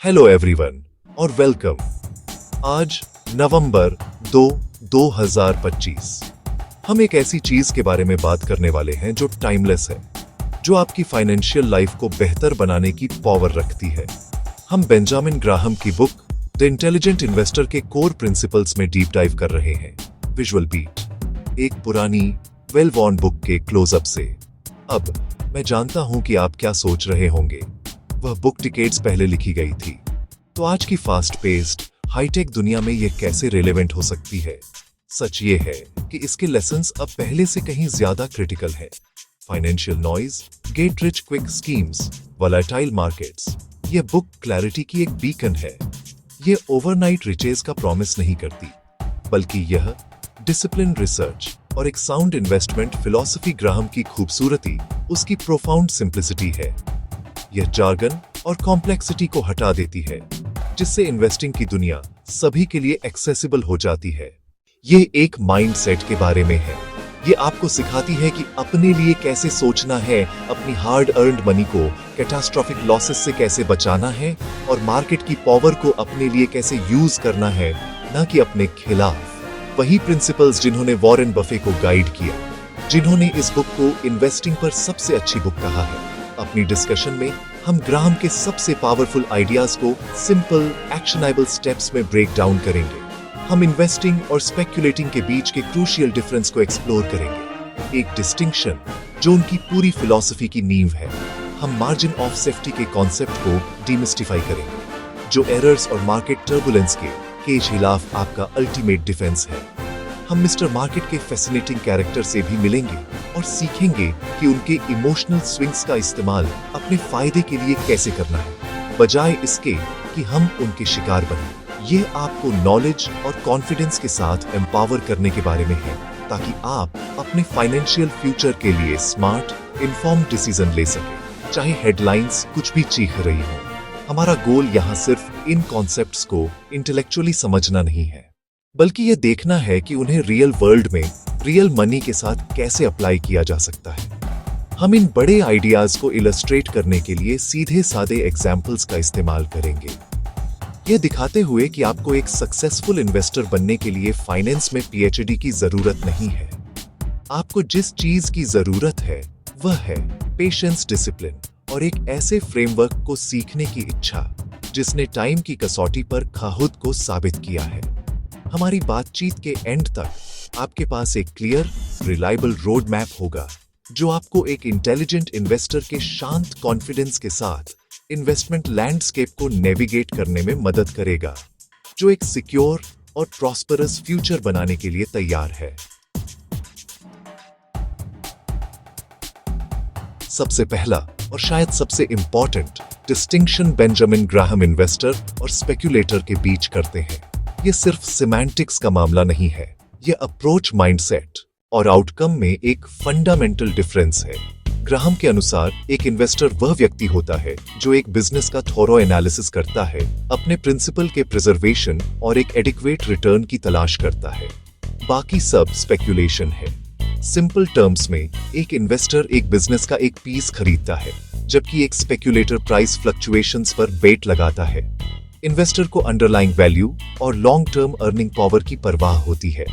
Hello everyone और welcome. आज नवंबर 2, 2025 हम एक ऐसी चीज के बारे में बात करने वाले हैं जो टाइमलेस है, जो आपकी फाइनेंशियल लाइफ को बेहतर बनाने की पावर रखती है। हम बेंजामिन ग्राहम की बुक द इंटेलिजेंट इन्वेस्टर के कोर प्रिंसिपल्स में डीप डाइव कर रहे हैं। विजुअल बीट, एक पुरानी वेल वॉर्न बुक के क्लोजअप से। अब मैं जानता हूं कि आप क्या सोच रहे होंगे, वह बुक डिकेड्स पहले लिखी गई थी, तो आज की फास्ट पेस्ड हाईटेक दुनिया में यह कैसे रेलेवेंट हो सकती है? सच ये है कि इसके लेसन्स अब पहले से कहीं ज्यादा क्रिटिकल है। Financial noise, get rich quick schemes, volatile markets, यह बुक क्लैरिटी की एक बीकन है। यह ओवरनाइट रिचेज का प्रॉमिस नहीं करती, बल्कि यह डिसिप्लिन रिसर्च और एक साउंड इन्वेस्टमेंट फिलॉसफी ग्राहम की खूबसूरती, उसकी प्रोफाउंड सिंप्लिसिटी है। यह जार्गन और कॉम्प्लेक्सिटी को हटा देती है, जिससे इन्वेस्टिंग की दुनिया सभी के लिए एक्सेसिबल हो जाती है। ये एक माइंडसेट के बारे में है। ये आपको सिखाती है कि अपने लिए कैसे सोचना है, अपनी हार्ड अर्न्ड मनी को कैटास्ट्रोफिक लॉसेस से कैसे बचाना है और मार्केट की पावर को अपने लिए कैसे यूज करना है, ना कि अपने खिलाफ। वही प्रिंसिपल्स जिन्होंने वॉरेन बफे को गाइड किया, जिन्होंने इस बुक को इन्वेस्टिंग पर सबसे अच्छी बुक कहा है। अपनी डिस्कशन में हम ग्राहम के सबसे पावरफुल आइडियाज को सिंपल एक्शनेबल स्टेप्स में ब्रेक डाउन करेंगे। हम इन्वेस्टिंग और स्पेक्युलेटिंग के बीच के क्रूशियल डिफरेंस को एक्सप्लोर करेंगे, एक डिस्टिंक्शन जो उनकी पूरी फिलॉसफी की नींव है। हम मार्जिन ऑफ सेफ्टी के कॉन्सेप्ट को डीमिस्टिफाई करेंगे, जो एरर्स और मार्केट टर्बुलेंस के खिलाफ आपका अल्टीमेट डिफेंस है। हम मिस्टर मार्केट के फैसिनेटिंग कैरेक्टर से भी मिलेंगे और सीखेंगे कि उनके इमोशनल स्विंग्स का इस्तेमाल अपने फायदे के लिए कैसे करना है, बजाय इसके कि हम उनके शिकार बने। ये आपको नॉलेज और कॉन्फिडेंस के साथ एम्पावर करने के बारे में है, ताकि आप अपने फाइनेंशियल फ्यूचर के लिए स्मार्ट, इन्फॉर्म्ड डिसीजन ले सकें, चाहे हेडलाइंस कुछ भी चीख रही हो। हमारा गोल यहाँ सिर्फ इन कॉन्सेप्ट्स को इंटेलेक्चुअली समझना नहीं है, बल्कि यह देखना है कि उन्हें रियल वर्ल्ड में रियल मनी के साथ कैसे अप्लाई किया जा सकता है। हम इन बड़े आइडियाज को इलस्ट्रेट करने के लिए सीधे सादे एग्जाम्पल्स का इस्तेमाल करेंगे, यह दिखाते हुए कि आपको एक सक्सेसफुल इन्वेस्टर बनने के लिए फाइनेंस में पीएचडी की जरूरत नहीं है। आपको जिस चीज की जरूरत है वह है पेशेंस, डिसिप्लिन और एक ऐसे फ्रेमवर्क को सीखने की इच्छा जिसने टाइम की कसौटी पर खुद को साबित किया है। हमारी बातचीत के एंड तक आपके पास एक क्लियर, रिलायबल रोड मैप होगा, जो आपको एक इंटेलिजेंट इन्वेस्टर के शांत कॉन्फिडेंस के साथ इन्वेस्टमेंट लैंडस्केप को नेविगेट करने में मदद करेगा, जो एक सिक्योर और प्रॉस्परस फ्यूचर बनाने के लिए तैयार है। सबसे पहला और शायद सबसे important distinction Benjamin Graham investor और स्पेक्युलेटर के बीच करते हैं। यह सिर्फ सिमेंटिक्स का मामला नहीं है, यह अप्रोच, माइंडसेट और आउटकम में एक फंडामेंटल डिफरेंस है। ग्राहम के अनुसार एक इन्वेस्टर वह व्यक्ति होता है जो एक बिजनेस का थोरो एनालिसिस करता है, अपने प्रिंसिपल के प्रिजर्वेशन और एक एडिक्वेट रिटर्न की तलाश करता है। बाकी सब स्पेक्युलेशन है। सिंपल टर्म्स में एक इन्वेस्टर एक बिजनेस का एक पीस खरीदता है, जबकि एक स्पेक्युलेटर प्राइस फ्लक्चुएशंस पर बेट लगाता है। इन्वेस्टर को अंडरलाइंग वैल्यू और लॉन्ग टर्म अर्निंग पावर की परवाह होती है।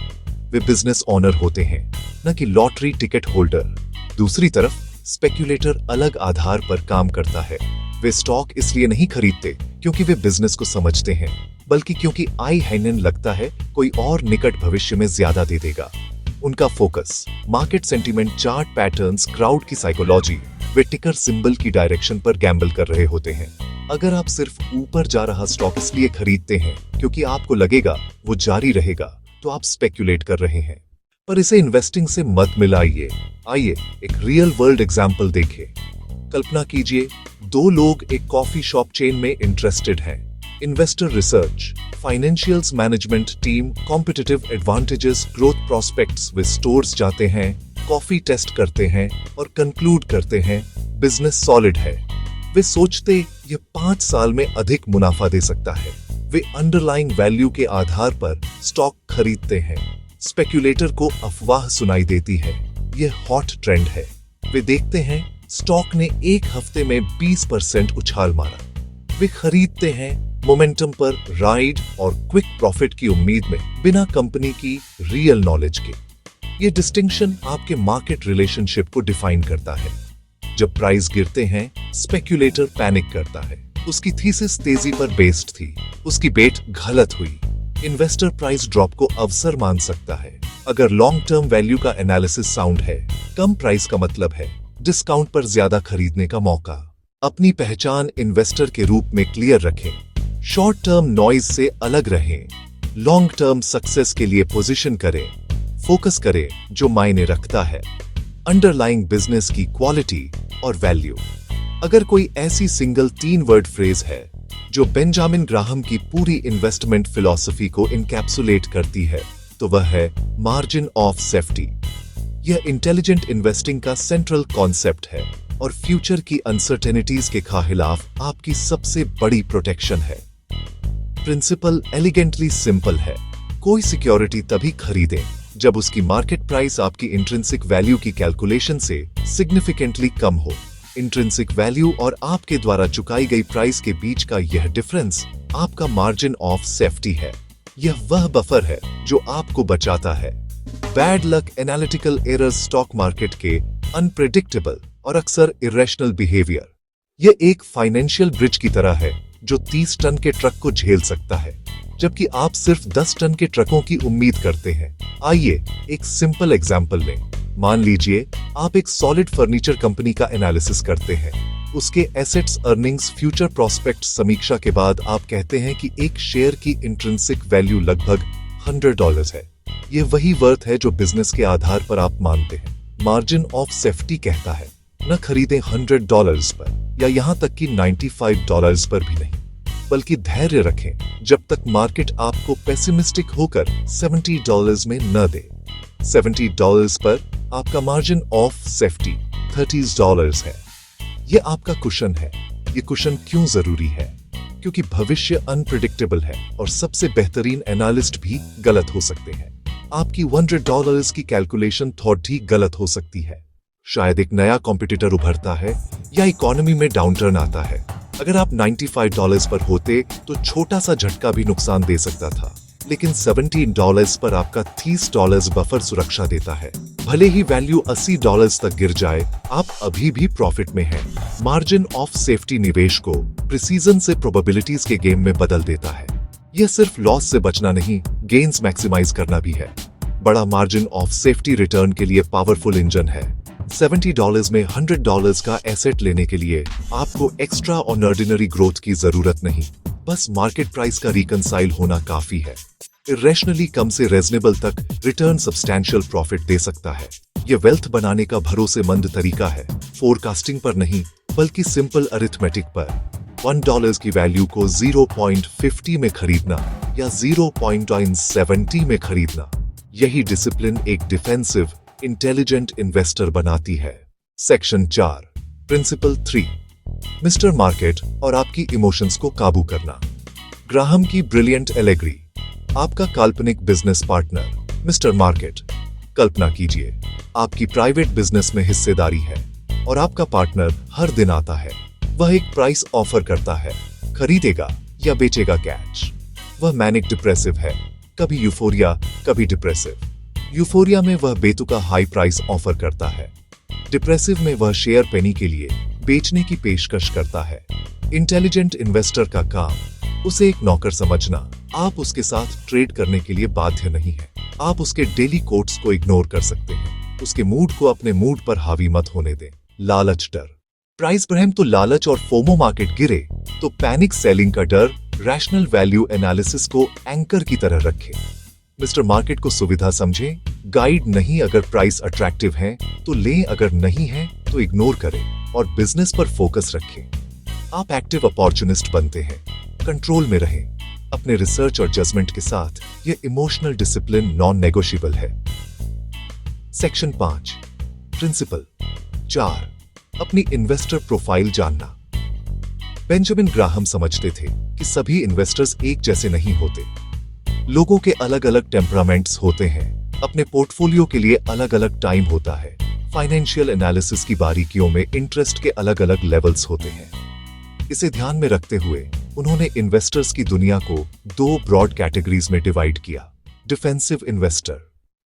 वे बिजनेस ओनर होते हैं, न कि लॉटरी टिकट होल्डर। दूसरी तरफ स्पेक्युलेटर अलग आधार पर काम करता है। वे स्टॉक इसलिए नहीं खरीदते क्योंकि वे बिजनेस को समझते हैं, बल्कि क्योंकि आई हैंडन लगता है कोई और निकट भविष्य में ज्यादा दे देगा। उनका focus market sentiment, chart patterns, crowd की साइकोलॉजी, वे टिकर सिंबल की डायरेक्शन पर गैम्बल कर रहे होते हैं। अगर आप सिर्फ ऊपर जा रहा स्टॉक इसलिए खरीदते हैं क्योंकि आपको लगेगा वो जारी रहेगा, तो आप स्पेक्युलेट कर रहे हैं। पर इसे इन्वेस्टिंग से मत मिलाइए। आइए एक रियल वर्ल्ड एग्जांपल देखें। कल्पना कीजिए, दो लोग एक कॉफी शॉप चेन में इंटरेस्टेड हैं। Investor research, financials management team, competitive advantages, growth prospects, वे स्टोर्स जाते हैं, कॉफी टेस्ट करते हैं और कंक्लूड करते हैं बिजनेस सॉलिड है। वे सोचते ये 5 साल में अधिक मुनाफा दे सकता है। वे अंडरलाइंग वैल्यू के आधार पर स्टॉक खरीदते हैं। स्पेक्युलेटर को अफवाह सुनाई देती है, यह हॉट ट्रेंड है। वे देखते हैं स्टॉक ने एक हफ्ते में 20% उछाल मारा। वे खरीदते हैं मोमेंटम पर राइड और क्विक प्रॉफिट की उम्मीद में, बिना कंपनी की रियल नॉलेज के। ये डिस्टिंक्शन आपके मार्केट रिलेशनशिप को डिफाइन करता है। जब प्राइस गिरते हैं, स्पेक्यूलेटर पैनिक करता है। उसकी थीसिस तेजी पर बेस्ड थी, उसकी बेट गलत हुई। इन्वेस्टर प्राइस ड्रॉप को अवसर मान सकता है। अगर लॉन्ग टर्म वैल्यू का एनालिसिस साउंड है, कम प्राइस का मतलब है डिस्काउंट पर ज्यादा खरीदने का मौका। अपनी पहचान इन्वेस्टर के रूप में क्लियर रखें, शॉर्ट टर्म नॉइज से अलग रहें, लॉन्ग टर्म सक्सेस के लिए पोजीशन करें, फोकस करें जो मायने रखता है, अंडरलाइंग बिजनेस की क्वालिटी और वैल्यू। अगर कोई ऐसी सिंगल 3 वर्ड फ्रेज है जो बेंजामिन ग्राहम की पूरी इन्वेस्टमेंट फिलॉसफी को इनकैप्सुलेट करती है, तो वह है मार्जिन ऑफ सेफ्टी। यह इंटेलिजेंट इन्वेस्टिंग का सेंट्रल कॉन्सेप्ट है और फ्यूचर की अनसर्टेनिटीज के खिलाफ आपकी सबसे बड़ी प्रोटेक्शन है। प्रिंसिपल एलिगेंटली सिंपल है। कोई सिक्योरिटी तभी खरीदें जब उसकी मार्केट प्राइस आपकी इंट्रिंसिक वैल्यू की कैलकुलेशन से सिग्निफिकेंटली कम हो। इंट्रिंसिक वैल्यू और आपके द्वारा चुकाई गई प्राइस के बीच का यह डिफरेंस आपका मार्जिन ऑफ सेफ्टी है। यह वह बफर है जो आपको बचाता है bad luck, analytical errors, stock market के अनप्रेडिक्टेबल और अक्सर इरेशनल बिहेवियर। यह एक फाइनेंशियल ब्रिज की तरह है जो 30 टन के ट्रक को झेल सकता है, जबकि आप सिर्फ 10 टन के ट्रकों की उम्मीद करते हैं। आइए एक सिंपल एग्जाम्पल लें। मान लीजिए आप एक सॉलिड फर्नीचर कंपनी का एनालिसिस करते हैं। उसके एसेट्स, अर्निंग्स, फ्यूचर प्रोस्पेक्ट समीक्षा के बाद आप कहते हैं कि एक शेयर की इंट्रिंसिक वैल्यू लगभग $100 है। यह वही वर्थ है जो बिजनेस के आधार पर आप मानते हैं। मार्जिन ऑफ सेफ्टी कहता है न खरीदें $100 पर या यहां तक कि $95 पर भी नहीं, बल्कि धैर्य रखें जब तक मार्केट आपको पेसिमिस्टिक होकर $70 में न दे। $70 पर आपका मार्जिन ऑफ सेफ्टी $30 है। यह आपका कुशन है। ये कुशन क्यों जरूरी है? क्योंकि भविष्य अनप्रेडिक्टेबल है और सबसे बेहतरीन एनालिस्ट भी गलत हो सकते हैं। आपकी $100 की कैलकुलेशन थॉट ही गलत हो सकती है। शायद एक नया कॉम्पिटिटर उभरता है या इकोनॉमी में डाउनटर्न आता है। अगर आप $95 पर होते तो छोटा सा झटका भी नुकसान दे सकता था, लेकिन $17 पर आपका $30 बफर सुरक्षा देता है। भले ही वैल्यू $80 तक गिर जाए, आप अभी भी प्रॉफिट में हैं। मार्जिन ऑफ सेफ्टी निवेश को प्रिसीजन से प्रोबेबिलिटीज के गेम में बदल देता है। यह सिर्फ लॉस से बचना नहीं, गेन्स मैक्सिमाइज करना भी है। बड़ा मार्जिन ऑफ सेफ्टी रिटर्न के लिए पावरफुल इंजन है। $70 में $100 का एसेट लेने के लिए आपको एक्स्ट्रा ऑर्डिनरी ग्रोथ की जरूरत नहीं, बस मार्केट प्राइस का रिकंसाइल होना काफी है। इरेशनली कम से रीजनेबल तक रिटर्न सब्सटैंशियल प्रॉफिट दे सकता है। यह वेल्थ बनाने का भरोसेमंद तरीका है, फोरकास्टिंग पर नहीं बल्कि सिंपल अरिथमेटिक पर। $1 की वैल्यू को 0.50 में खरीदना या 0.70 में खरीदना, यही डिसिप्लिन एक डिफेंसिव इंटेलिजेंट इन्वेस्टर बनाती है। सेक्शन 4, प्रिंसिपल 3, मिस्टर मार्केट और आपकी इमोशंस को काबू करना। ग्राहम की ब्रिलियंट एलेगरी। आपका काल्पनिक बिजनेस पार्टनर मिस्टर मार्केट। कल्पना कीजिए आपकी प्राइवेट बिजनेस में हिस्सेदारी है और आपका पार्टनर हर दिन आता है। वह एक प्राइस ऑफर करता है, खरीदेगा या बेचेगा कैश। वह मैनिक डिप्रेसिव है, कभी यूफोरिया कभी डिप्रेसिव। यूफोरिया में वह बेतुका हाई प्राइस ऑफर करता है, डिप्रेसिव में वह शेयर पेनी के लिए बेचने की पेशकश करता है। इंटेलिजेंट इन्वेस्टर का काम उसे एक नौकर समझना। आप उसके साथ ट्रेड करने के लिए बाध्य नहीं है। आप उसके डेली कोट्स को इग्नोर कर सकते हैं। उसके मूड को अपने मूड पर हावी मत होने दें। लालच, डर, प्राइस बढ़े तो लालच और फोमो, मार्केट गिरे तो पैनिक सेलिंग का डर। रैशनल वैल्यू एनालिसिस को एंकर की तरह रखें। मिस्टर मार्केट को सुविधा समझें, गाइड नहीं। अगर प्राइस अट्रैक्टिव है तो लें, अगर नहीं है तो इग्नोर करें और बिजनेस पर फोकस रखें। आप एक्टिव अपॉर्चुनिस्ट बनते हैं, कंट्रोल में रहें अपने रिसर्च और जजमेंट के साथ। यह इमोशनल डिसिप्लिन नॉन नेगोशिएबल है। सेक्शन 5, प्रिंसिपल 4, अपनी इन्वेस्टर प्रोफाइल जानना। बेंजामिन ग्राहम समझते थे कि सभी इन्वेस्टर्स एक जैसे नहीं होते। लोगों के अलग अलग टेम्परामेंट्स होते हैं। अपने पोर्टफोलियो के लिए अलग अलग टाइम होता है। फाइनेंशियल एनालिसिस की बारीकियों में इंटरेस्ट के अलग अलग लेवल्स होते हैं। इसे ध्यान में रखते हुए उन्होंने इन्वेस्टर्स की दुनिया को दो ब्रॉड कैटेगरीज में डिवाइड किया। Defensive investor,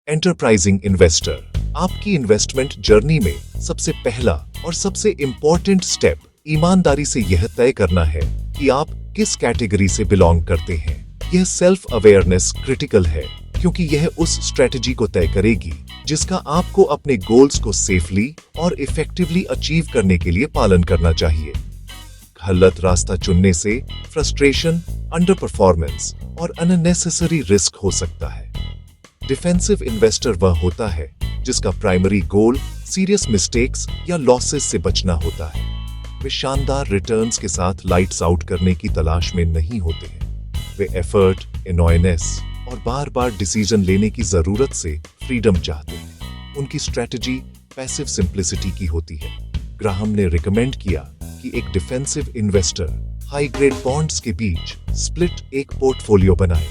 enterprising investor. आपकी इन्वेस्टमेंट जर्नी में सबसे पहला और सबसे इंपॉर्टेंट स्टेप ईमानदारी से यह तय करना है कि आप किस कैटेगरी से बिलोंग करते हैं। यह सेल्फ अवेयरनेस क्रिटिकल है, क्योंकि यह उस स्ट्रेटजी को तय करेगी जिसका आपको अपने गोल्स को सेफली और इफेक्टिवली अचीव करने के लिए पालन करना चाहिए। गलत रास्ता चुनने से फ्रस्ट्रेशन, अंडर परफॉर्मेंस और अननेसेसरी रिस्क हो सकता है। डिफेंसिव इन्वेस्टर वह होता है जिसका प्राइमरी गोल सीरियस मिस्टेक्स या लॉसेस से बचना होता है। वे शानदार रिटर्न्स के साथ लाइट्स आउट करने की तलाश में नहीं होते हैं। वे एफर्ट, एनॉयनेस और बार बार डिसीजन लेने की जरूरत से फ्रीडम चाहते हैं। उनकी स्ट्रेटजी पैसिव सिंप्लिसिटी की होती है। ग्राहम ने रिकमेंड किया कि एक defensive investor high grade bonds के बीच स्प्लिट एक पोर्टफोलियो बनाए।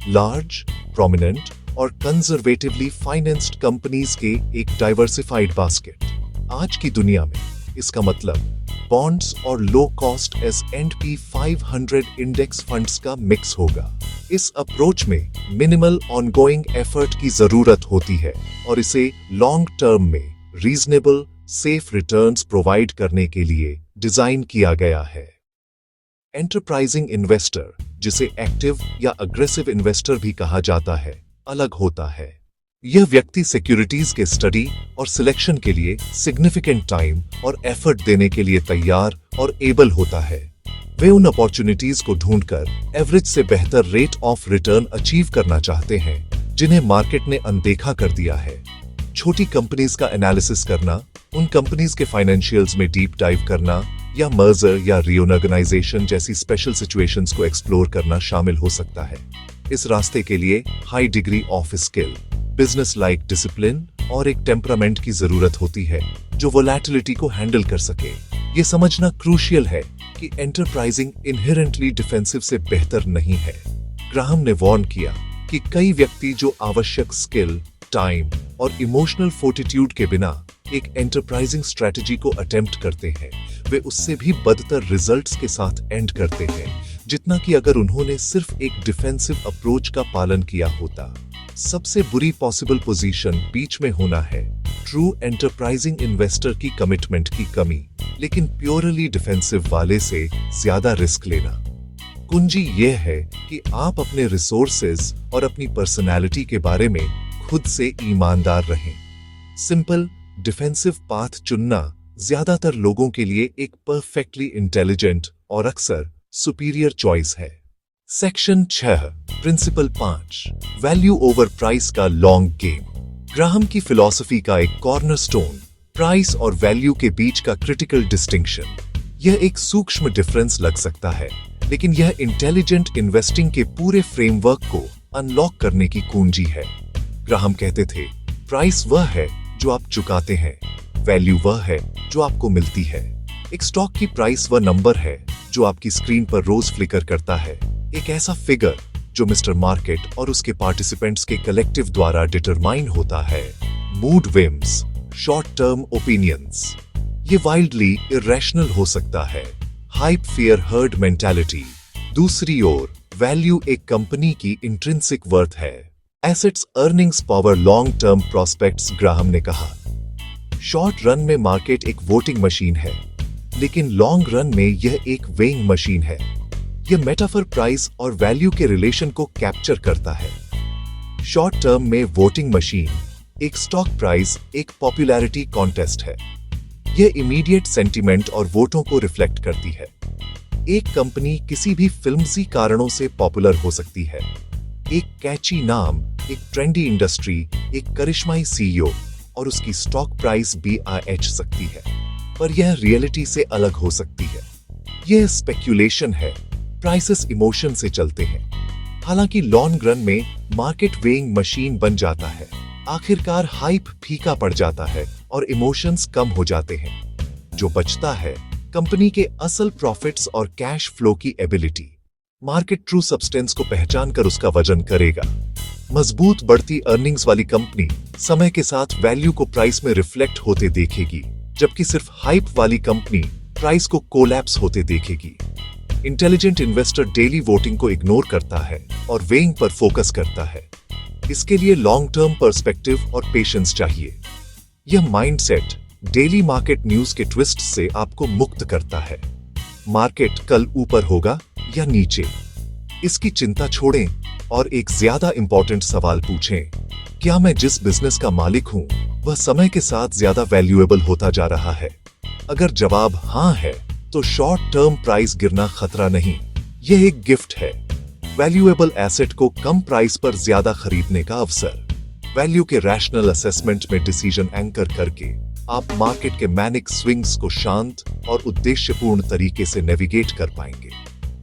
लार्ज, प्रोमिनेंट और कंजर्वेटिवली फाइनेंस्ड कंपनीज के एक डाइवर्सिफाइड बास्केट। आज की दुनिया में इसका मतलब बॉन्ड्स और low cost S&P 500 index funds का मिक्स होगा। इस अप्रोच में मिनिमल ऑनगोइंग एफर्ट की जरूरत होती है और इसे लॉन्ग टर्म में रीजनेबल सेफ रिटर्न्स प्रोवाइड करने के लिए डिजाइन किया गया है। एंटरप्राइजिंग इन्वेस्टर, जिसे एक्टिव या अग्रेसिव इन्वेस्टर भी कहा जाता है, अलग होता है। यह व्यक्ति सिक्योरिटीज के स्टडी और सिलेक्शन के लिए सिग्निफिकेंट टाइम और एफर्ट देने के लिए तैयार और एबल होता है। वे उन अपॉर्चुनिटीज को ढूंढकर एवरेज से बेहतर रेट ऑफ रिटर्न अचीव करना चाहते हैं जिन्हें मार्केट ने अनदेखा कर दिया है। छोटी कंपनीज का एनालिसिस करना, उन कंपनीज के फाइनेंशियल्स में डीप डाइव करना या मर्जर या रीऑर्गेनाइजेशन जैसी स्पेशल सिचुएशंस को एक्सप्लोर करना शामिल हो सकता है। इस रास्ते के लिए high degree of skill, business like discipline और एक टेम्परामेंट की जरूरत होती है जो वोलैटिलिटी को हैंडल कर सके। ये समझना क्रूशियल है कि एंटरप्राइजिंग इनहेरेंटली डिफेंसिव से बेहतर नहीं है। ग्राहम ने वार्न किया कि कई व्यक्ति जो आवश्यक स्किल, टाइम और इमोशनल फोर्टिट्यूड के बिना एक एंटरप्राइजिंग स्ट्रेटजी को अटेम्प्ट करते हैं, वे उससे भी बदतर रिजल्ट्स के साथ एंड करते हैं जितना कि अगर उन्होंने सिर्फ एक डिफेंसिव अप्रोच का पालन किया होता। सबसे बुरी पॉसिबल पोजीशन बीच में होना है। ट्रू एंटरप्राइजिंग इन्वेस्टर की कमिटमेंट की कमी, लेकिन प्योरली डिफेंसिव वाले से ज्यादा रिस्क लेना। कुंजी यह है कि आप अपने रिसोर्सेज और अपनी पर्सनैलिटी के बारे में खुद से ईमानदार रहें। सिंपल डिफेंसिव पाथ चुनना ज्यादातर लोगों के लिए एक परफेक्टली इंटेलिजेंट और अक्सर सुपीरियर चॉइस है। Section 6, principle 5, value over price का लॉन्ग गेम। ग्राहम की फिलॉसफी का एक कॉर्नरस्टोन, प्राइस और वैल्यू के बीच का क्रिटिकल डिस्टिंक्शन। यह एक सूक्ष्म डिफरेंस लग सकता है, लेकिन यह इंटेलिजेंट इन्वेस्टिंग के पूरे फ्रेमवर्क को अनलॉक करने की कुंजी है। ग्राहम कहते थे, प्राइस वह है जो आप चुकाते हैं, वैल्यू वह है जो आपको मिलती है। एक स्टॉक की प्राइस वह नंबर है जो आपकी स्क्रीन पर रोज फ्लिकर करता है, एक ऐसा फिगर जो मिस्टर मार्केट और उसके पार्टिसिपेंट्स के कलेक्टिव द्वारा डिटरमाइन होता है। Mood whims, short term opinions, ये वाइल्डली इरेशनल हो सकता है। Hype fear herd mentality. दूसरी ओर वैल्यू एक कंपनी की इंट्रिंसिक वर्थ है। Assets earnings power long term prospects. Graham ने कहा, शॉर्ट रन में मार्केट एक वोटिंग मशीन है, लेकिन लॉन्ग रन में यह एक वेइंग मशीन है। यह मेटाफर प्राइस और वैल्यू के रिलेशन को कैप्चर करता है। शॉर्ट टर्म में वोटिंग मशीन, एक स्टॉक प्राइस एक पॉपुलैरिटी कॉन्टेस्ट है। यह इमीडिएट सेंटिमेंट और वोटों को रिफ्लेक्ट करती है। एक कंपनी किसी भी फिल्मसी कारणों से पॉपुलर हो सकती है। एक कैची नाम, एक ट्रेंडी इंडस्ट्री, एक करिश्माई सीईओ और उसकी स्टॉक प्राइस भी आएच सकती है, पर यह रियलिटी से अलग हो सकती है। यह स्पेक्यूलेशन है। प्राइसेस इमोशन से चलते हैं। हालांकि लॉन्ग रन में मार्केट वेइंग मशीन बन जाता है। आखिरकार हाइप फीका पड़ जाता है और इमोशंस कम हो जाते हैं। जो बचता है कंपनी के असल प्रॉफिट्स और कैश फ्लो की एबिलिटी। मार्केट ट्रू सब्सटेंस को पहचान कर उसका वजन करेगा। मजबूत बढ़ती अर्निंग्स वाली कंपनी समय के साथ वैल्यू को प्राइस में रिफ्लेक्ट होते देखेगी, जबकि सिर्फ हाइप वाली कंपनी प्राइस को कोलैप्स होते देखेगी। इंटेलिजेंट इन्वेस्टर डेली वोटिंग को इग्नोर करता है और वेइंग पर फोकस करता है। इसके लिए लॉन्ग टर्म पर्सपेक्टिव और पेशेंस चाहिए। यह माइंडसेट डेली मार्केट न्यूज के ट्विस्ट से आपको मुक्त करता है। मार्केट कल ऊपर होगा या नीचे, इसकी चिंता छोड़ें और एक ज्यादा इंपॉर्टेंट सवाल पूछें, क्या मैं जिस बिजनेस का मालिक हूं वह समय के साथ ज्यादा वैल्यूएबल होता जा रहा है? अगर जवाब हां है तो शॉर्ट टर्म प्राइस गिरना खतरा नहीं, यह एक गिफ्ट है। वैल्यूएबल एसेट को कम प्राइस पर ज्यादा खरीदने का अवसर। वैल्यू के रैशनल असेसमेंट में डिसीजन एंकर करके आप मार्केट के मैनिक स्विंग्स को शांत और उद्देश्यपूर्ण तरीके से नेविगेट कर पाएंगे,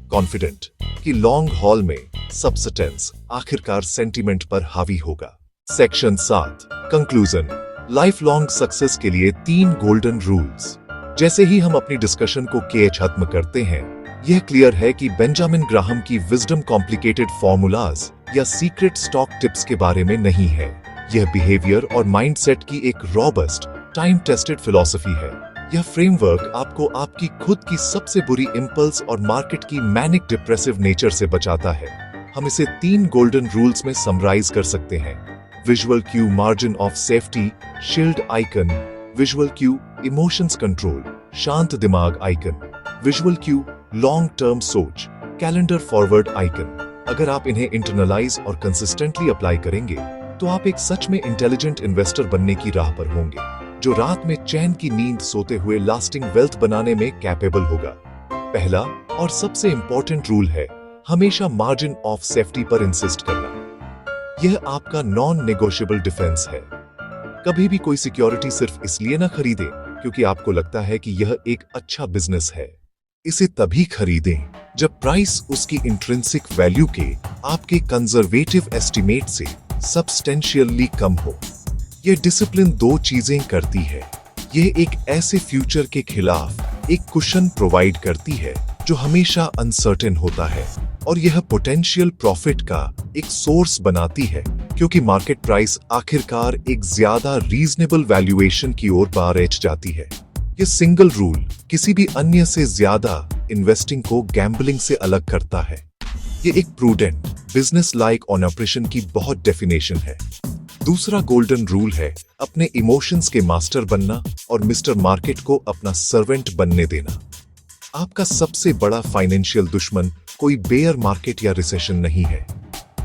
कॉन्फिडेंट कि लॉन्ग हॉल में सब्सटेंस आखिरकार सेंटीमेंट पर हावी होगा। Section 7 conclusion, life long success के लिए 3 गोल्डन रूल्स। जैसे ही हम अपनी डिस्कशन को खत्म करते हैं, यह क्लियर है कि बेंजामिन ग्राहम की विजडम कॉम्प्लिकेटेड फॉर्मूलाज या सीक्रेट स्टॉक टिप्स के बारे में नहीं है। यह बिहेवियर और माइंडसेट की एक रॉबस्ट, टाइम टेस्टेड फिलॉसफी है। यह फ्रेमवर्क आपको आपकी खुद की सबसे बुरी इंपल्स और मार्केट की मैनिक डिप्रेसिव नेचर से बचाता है। हम इसे 3 गोल्डन रूल्स में समराइज कर सकते हैं। Visual Q margin of safety, shield icon. Visual Q emotions control, शांत दिमाग icon. Visual Q long term सोच, कैलेंडर फॉरवर्ड आइकन। अगर आप इन्हें इंटरनलाइज और कंसिस्टेंटली अप्लाई करेंगे तो आप एक सच में इंटेलिजेंट इन्वेस्टर बनने की राह पर होंगे, जो रात में चैन की नींद सोते हुए लास्टिंग वेल्थ बनाने में कैपेबल होगा। पहला और सबसे इंपॉर्टेंट रूल है हमेशा मार्जिन ऑफ सेफ्टी पर इंसिस्ट करना। यह आपका नॉन नेगोशिएबल डिफेंस है। कभी भी कोई सिक्योरिटी सिर्फ इसलिए ना खरीदें क्योंकि आपको लगता है कि यह एक अच्छा बिजनेस है। इसे तभी खरीदें जब प्राइस उसकी इंट्रिंसिक वैल्यू के आपके कंजर्वेटिव एस्टिमेट से सब्सटेंशियली कम हो। यह डिसिप्लिन 2 चीजें करती है। यह एक ऐसे फ्यूचर के खिलाफ एक कुशन प्रोवाइड करती है जो हमेशा अनसर्टेन होता है, और यह पोटेंशियल प्रॉफिट का एक सोर्स बनाती है क्योंकि मार्केट प्राइस आखिरकार एक ज्यादा रीजनेबल वैल्यूएशन की ओर बारेच जाती है। यह सिंगल रूल किसी भी अन्य से ज्यादा इन्वेस्टिंग को गैम्बलिंग से अलग करता है। यह एक प्रूडेंट बिजनेस लाइक ऑपरेशन की बहुत डेफिनेशन है। दूसरा गोल्डन रूल है अपने इमोशंस के मास्टर बनना और मिस्टर मार्केट को अपना सर्वेंट बनने देना। आपका सबसे बड़ा फाइनेंशियल दुश्मन कोई बेयर मार्केट या रिसेशन नहीं है।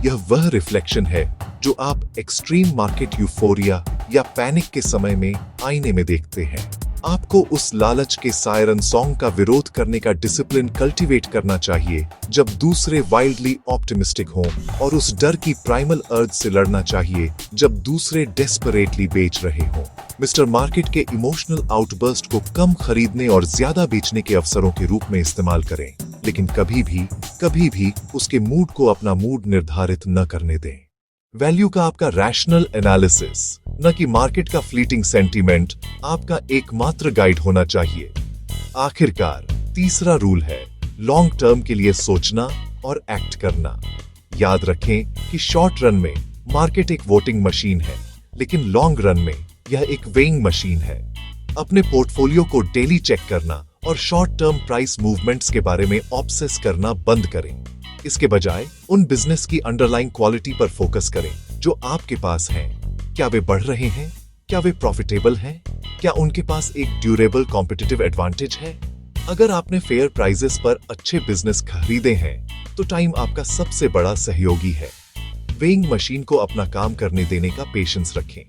यह वह रिफ्लेक्शन है जो आप एक्सट्रीम मार्केट यूफोरिया या पैनिक के समय में आईने में देखते हैं। आपको उस लालच के सायरन सॉन्ग का विरोध करने का डिसिप्लिन कल्टीवेट करना चाहिए जब दूसरे वाइल्डली ऑप्टिमिस्टिक हों, और उस डर की प्राइमल अर्ज से लड़ना चाहिए जब दूसरे डेस्परेटली बेच रहे हों। मिस्टर मार्केट के इमोशनल आउटबर्स्ट को कम खरीदने और ज्यादा बेचने के अवसरों के रूप में इस्तेमाल करें, लेकिन कभी भी उसके मूड को अपना मूड निर्धारित न करने दें। वैल्यू का आपका रैशनल एनालिसिस, न कि मार्केट का फ्लीटिंग सेंटीमेंट, आपका एकमात्र गाइड होना चाहिए। आखिरकार तीसरा रूल है लॉन्ग टर्म के लिए सोचना और एक्ट करना। याद रखें कि शॉर्ट रन में मार्केट एक वोटिंग मशीन है, लेकिन लॉन्ग रन में यह एक वेइंग मशीन है। अपने पोर्टफोलियो को डेली चेक करना और शॉर्ट टर्म प्राइस मूवमेंट्स के बारे में ऑब्सेस करना बंद करें। इसके बजाय उन बिजनेस की अंडरलाइंग क्वालिटी पर फोकस करें जो आपके पास हैं। क्या वे बढ़ रहे हैं? क्या वे प्रॉफिटेबल हैं? क्या उनके पास एक ड्यूरेबल कॉम्पिटिटिव एडवांटेज है? अगर आपने फेयर प्राइसेस पर अच्छे बिजनेस खरीदे हैं तो टाइम आपका सबसे बड़ा सहयोगी है। वेइंग मशीन को अपना काम करने देने का पेशेंस रखें।